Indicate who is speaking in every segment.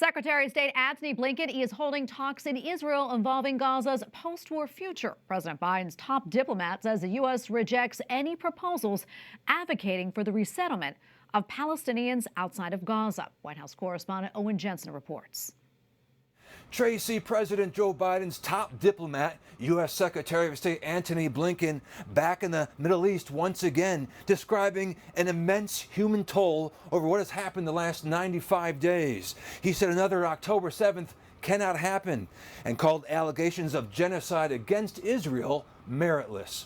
Speaker 1: Secretary of State Antony Blinken is holding talks in Israel involving Gaza's post-war future. President Biden's top diplomat says the U.S. rejects any proposals advocating for the resettlement of Palestinians outside of Gaza. White House Correspondent Owen Jensen reports.
Speaker 2: Tracy, President Joe Biden's top diplomat, U.S. Secretary of State Antony Blinken, back in the Middle East once again, describing an immense human toll over what has happened the last 95 days. He said another October 7th cannot happen and called allegations of genocide against Israel meritless.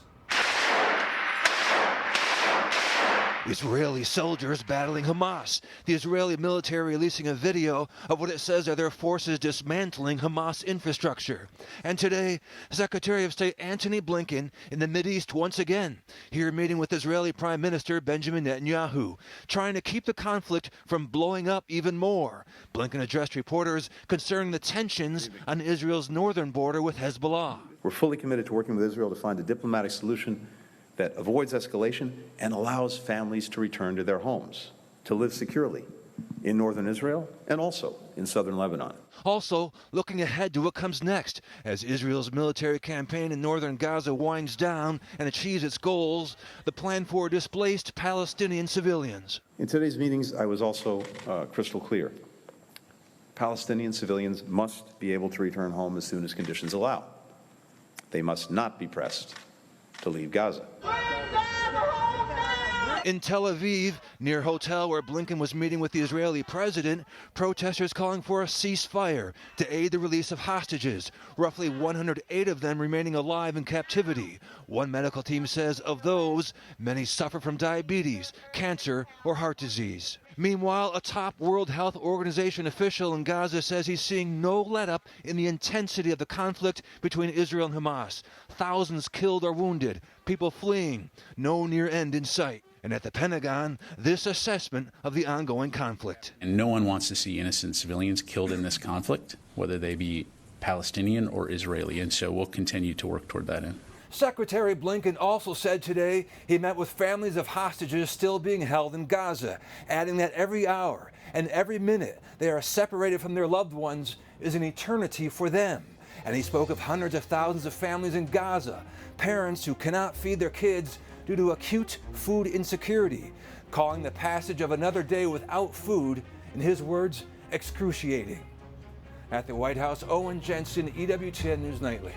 Speaker 2: Israeli soldiers battling Hamas. The Israeli military releasing a video of what it says are their forces dismantling Hamas infrastructure. And today, Secretary of State Antony Blinken in the Mideast once again, here meeting with Israeli Prime Minister Benjamin Netanyahu, trying to keep the conflict from blowing up even more. Blinken addressed reporters concerning the tensions on Israel's northern border with Hezbollah.
Speaker 3: We're fully committed to working with Israel to find a diplomatic solution that avoids escalation and allows families to return to their homes, to live securely in northern Israel and also in southern Lebanon.
Speaker 2: Also, looking ahead to what comes next as Israel's military campaign in northern Gaza winds down and achieves its goals, the plan for displaced Palestinian civilians.
Speaker 3: In today's meetings, I was also crystal clear. Palestinian civilians must be able to return home as soon as conditions allow. They must not be pressed to leave Gaza.
Speaker 2: In Tel Aviv, near a hotel where Blinken was meeting with the Israeli president, protesters calling for a ceasefire to aid the release of hostages, roughly 108 of them remaining alive in captivity. One medical team says of those, many suffer from diabetes, cancer, or heart disease. Meanwhile, a top World Health Organization official in Gaza says he's seeing no letup in the intensity of the conflict between Israel and Hamas. Thousands killed or wounded, people fleeing, no near end in sight. And at the Pentagon, this assessment of the ongoing conflict.
Speaker 4: And no one wants to see innocent civilians killed in this conflict, whether they be Palestinian or Israeli. And so we'll continue to work toward that end.
Speaker 2: Secretary Blinken also said today he met with families of hostages still being held in Gaza, adding that every hour and every minute they are separated from their loved ones is an eternity for them. And he spoke of hundreds of thousands of families in Gaza, parents who cannot feed their kids due to acute food insecurity, calling the passage of another day without food, in his words, excruciating. At the White House, Owen Jensen, EWTN News Nightly.